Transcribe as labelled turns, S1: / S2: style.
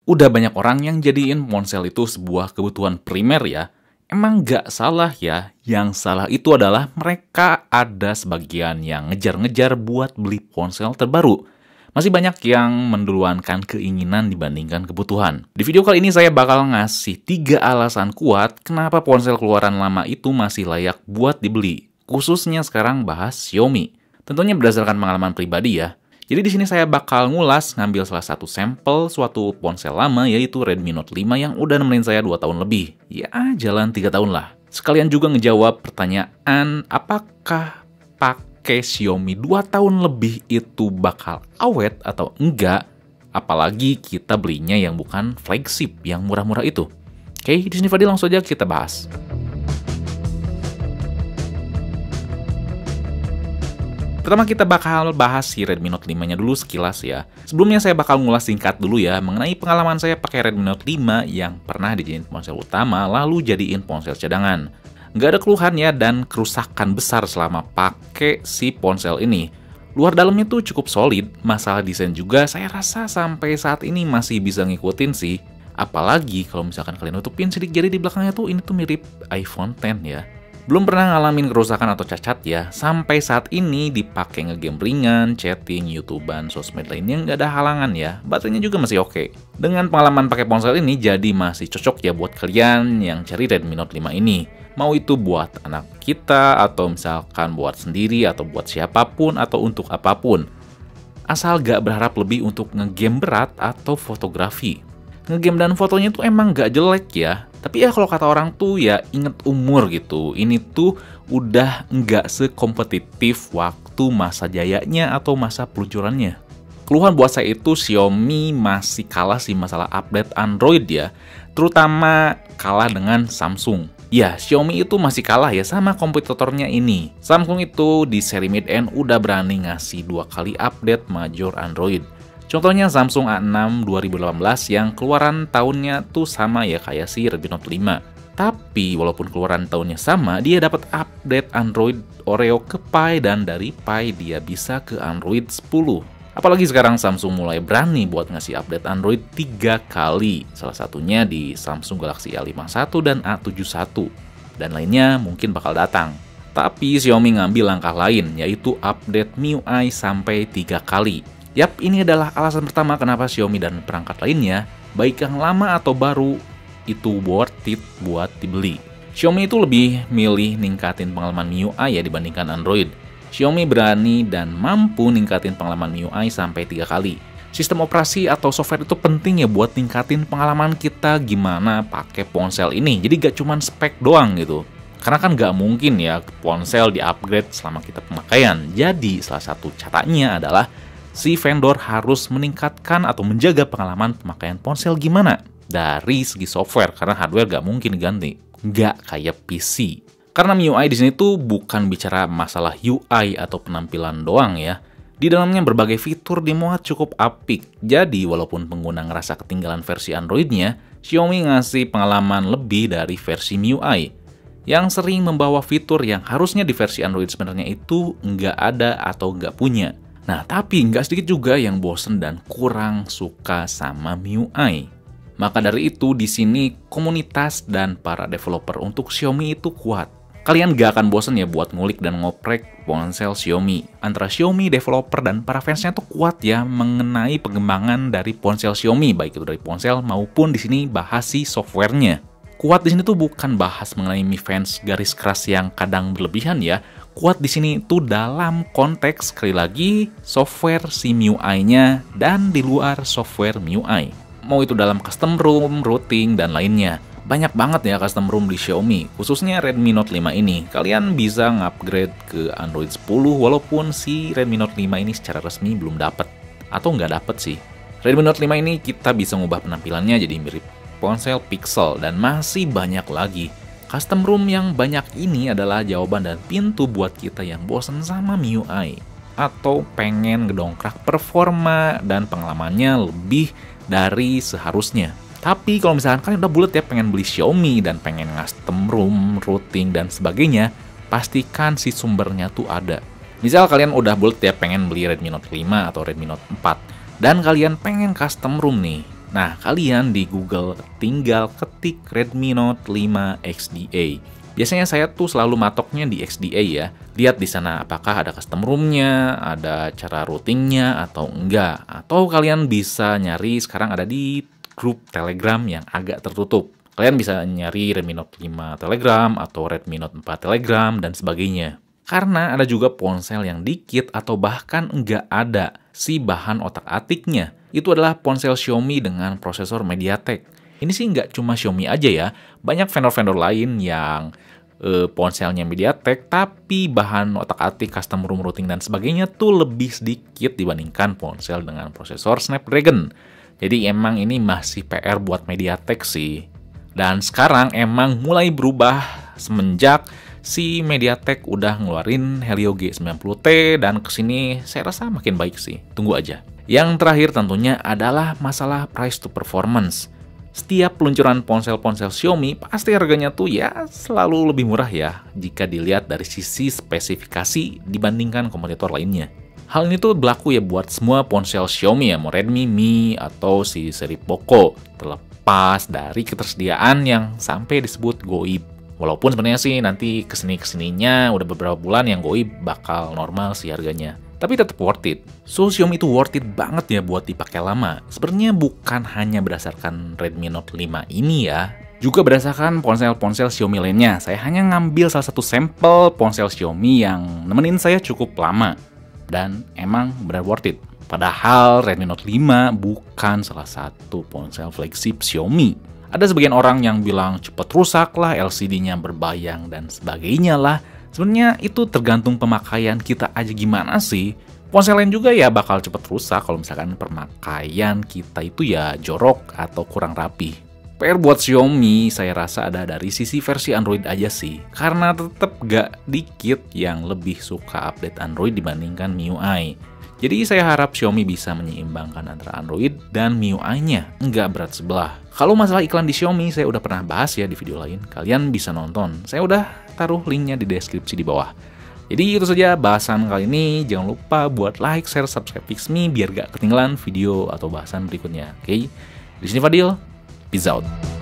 S1: Udah banyak orang yang jadiin ponsel itu sebuah kebutuhan primer ya. Emang nggak salah ya, yang salah itu adalah mereka ada sebagian yang ngejar-ngejar buat beli ponsel terbaru. Masih banyak yang menduluankan keinginan dibandingkan kebutuhan. Di video kali ini saya bakal ngasih 3 alasan kuat kenapa ponsel keluaran lama itu masih layak buat dibeli. Khususnya sekarang bahas Xiaomi. Tentunya berdasarkan pengalaman pribadi ya. Jadi di sini saya bakal ngulas ngambil salah satu sampel suatu ponsel lama yaitu Redmi Note 5 yang udah nemenin saya 2 tahun lebih. Ya, jalan 3 tahun lah. Sekalian juga ngejawab pertanyaan apakah pakai Xiaomi 2 tahun lebih itu bakal awet atau enggak, apalagi kita belinya yang bukan flagship yang murah-murah itu. Oke, di sini Fadil langsung aja kita bahas. Pertama kita bakal bahas si Redmi Note 5-nya dulu sekilas ya. Sebelumnya saya bakal ngulas singkat dulu ya mengenai pengalaman saya pakai Redmi Note 5 yang pernah dijadiin ponsel utama lalu jadiin ponsel cadangan. Nggak ada keluhan ya dan kerusakan besar selama pakai si ponsel ini. Luar dalamnya tuh cukup solid, masalah desain juga saya rasa sampai saat ini masih bisa ngikutin sih. Apalagi kalau misalkan kalian nutupin sidik jari di belakangnya tuh ini tuh mirip iPhone X ya. Belum pernah ngalamin kerusakan atau cacat ya, sampai saat ini dipakai ngegame ringan, chatting, YouTubean, sosmed lainnya nggak ada halangan ya, baterainya juga masih oke. Dengan pengalaman pakai ponsel ini jadi masih cocok ya buat kalian yang cari Redmi Note 5 ini. Mau itu buat anak kita, atau misalkan buat sendiri, atau buat siapapun, atau untuk apapun. Asal gak berharap lebih untuk ngegame berat atau fotografi. Ngegame dan fotonya tuh emang gak jelek ya. Tapi ya kalau kata orang tuh ya inget umur gitu. Ini tuh udah nggak sekompetitif waktu masa jayanya atau masa peluncurannya. Keluhan buat saya itu Xiaomi masih kalah sih masalah update Android ya. Terutama kalah dengan Samsung. Ya, Xiaomi itu masih kalah ya sama kompetitornya ini. Samsung itu di seri mid-end udah berani ngasih 2 kali update major Android. Contohnya Samsung A6 2018 yang keluaran tahunnya tuh sama ya kayak si Redmi Note 5. Tapi walaupun keluaran tahunnya sama, dia dapat update Android Oreo ke Pie dan dari Pie dia bisa ke Android 10. Apalagi sekarang Samsung mulai berani buat ngasih update Android 3 kali. Salah satunya di Samsung Galaxy A51 dan A71. Dan lainnya mungkin bakal datang. Tapi Xiaomi ngambil langkah lain yaitu update MIUI sampai 3 kali. Yap, ini adalah alasan pertama kenapa Xiaomi dan perangkat lainnya, baik yang lama atau baru, itu worth it buat dibeli. Xiaomi itu lebih milih ningkatin pengalaman MIUI ya dibandingkan Android. Xiaomi berani dan mampu ningkatin pengalaman MIUI sampai 3 kali. Sistem operasi atau software itu penting ya buat ningkatin pengalaman kita gimana pakai ponsel ini. Jadi gak cuma spek doang gitu. Karena kan gak mungkin ya ponsel di-upgrade selama kita pemakaian. Jadi salah satu caranya adalah si vendor harus meningkatkan atau menjaga pengalaman pemakaian ponsel gimana dari segi software karena hardware gak mungkin diganti, gak kayak PC. Karena MIUI di sini tuh bukan bicara masalah UI atau penampilan doang ya. Di dalamnya berbagai fitur dimuat cukup apik. Jadi walaupun pengguna ngerasa ketinggalan versi Androidnya, Xiaomi ngasih pengalaman lebih dari versi MIUI yang sering membawa fitur yang harusnya di versi Android sebenarnya itu nggak ada atau nggak punya. Nah, tapi nggak sedikit juga yang bosen dan kurang suka sama MIUI. Maka dari itu, di sini komunitas dan para developer untuk Xiaomi itu kuat. Kalian nggak akan bosen ya buat ngulik dan ngoprek ponsel Xiaomi. Antara Xiaomi, developer, dan para fansnya tuh kuat ya mengenai pengembangan dari ponsel Xiaomi, baik itu dari ponsel maupun di sini bahas si softwarenya. Kuat di sini tuh bukan bahas mengenai Mi Fans garis keras yang kadang berlebihan ya. Kuat di sini tuh dalam konteks sekali lagi software si MIUI-nya dan di luar software MIUI. Mau itu dalam custom ROM, routing, dan lainnya. Banyak banget ya custom ROM di Xiaomi, khususnya Redmi Note 5 ini. Kalian bisa ngupgrade ke Android 10 walaupun si Redmi Note 5 ini secara resmi belum dapat. Atau nggak dapat sih. Redmi Note 5 ini kita bisa ngubah penampilannya jadi mirip ponsel Pixel dan masih banyak lagi. Custom ROM yang banyak ini adalah jawaban dan pintu buat kita yang bosan sama MIUI atau pengen ngedongkrak performa dan pengalamannya lebih dari seharusnya. Tapi kalau misalkan kalian udah bulet ya pengen beli Xiaomi dan pengen custom ROM, routing, dan sebagainya, pastikan si sumbernya tuh ada. Misal kalian udah bulet ya pengen beli Redmi Note 5 atau Redmi Note 4 dan kalian pengen custom ROM nih. Nah, kalian di Google tinggal ketik Redmi Note 5 XDA. Biasanya saya tuh selalu matoknya di XDA ya. Lihat di sana apakah ada custom ROM-nya, ada cara routingnya atau enggak. Atau kalian bisa nyari sekarang ada di grup Telegram yang agak tertutup. Kalian bisa nyari Redmi Note 5 Telegram atau Redmi Note 4 Telegram dan sebagainya. Karena ada juga ponsel yang dikit atau bahkan enggak ada si bahan otak-atiknya. Itu adalah ponsel Xiaomi dengan prosesor MediaTek. Ini sih nggak cuma Xiaomi aja ya, banyak vendor-vendor lain yang ponselnya MediaTek, tapi bahan otak-atik, custom ROM routing dan sebagainya tuh lebih sedikit dibandingkan ponsel dengan prosesor Snapdragon. Jadi emang ini masih PR buat MediaTek sih. Dan sekarang emang mulai berubah semenjak si MediaTek udah ngeluarin Helio G90T dan kesini saya rasa makin baik sih. Tunggu aja. Yang terakhir tentunya adalah masalah price to performance. Setiap peluncuran ponsel-ponsel Xiaomi pasti harganya tuh ya selalu lebih murah ya jika dilihat dari sisi spesifikasi dibandingkan kompetitor lainnya. Hal ini tuh berlaku ya buat semua ponsel Xiaomi ya, mau Redmi, Mi, atau si seri Poco, terlepas dari ketersediaan yang sampai disebut goib. Walaupun sebenarnya sih nanti kesininya udah beberapa bulan yang goib bakal normal sih harganya. Tapi tetap worth it. So, Xiaomi itu worth it banget ya buat dipakai lama. Sebenarnya bukan hanya berdasarkan Redmi Note 5 ini ya, juga berdasarkan ponsel-ponsel Xiaomi lainnya. Saya hanya ngambil salah satu sampel ponsel Xiaomi yang nemenin saya cukup lama. Dan emang benar worth it. Padahal Redmi Note 5 bukan salah satu ponsel flagship Xiaomi. Ada sebagian orang yang bilang cepet rusak lah, LCD-nya berbayang dan sebagainya lah. Sebenarnya itu tergantung pemakaian kita aja gimana sih. Ponsel lain juga ya bakal cepet rusak kalau misalkan pemakaian kita itu ya jorok atau kurang rapi. PR buat Xiaomi saya rasa ada dari sisi versi Android aja sih. Karena tetap gak dikit yang lebih suka update Android dibandingkan MIUI. Jadi saya harap Xiaomi bisa menyeimbangkan antara Android dan MIUI-nya, nggak berat sebelah. Kalau masalah iklan di Xiaomi saya udah pernah bahas ya di video lain, kalian bisa nonton. Saya udah taruh linknya di deskripsi di bawah. Jadi itu saja bahasan kali ini, jangan lupa buat like, share, subscribe Pixme biar gak ketinggalan video atau bahasan berikutnya. Oke, di sini Fadil, peace out.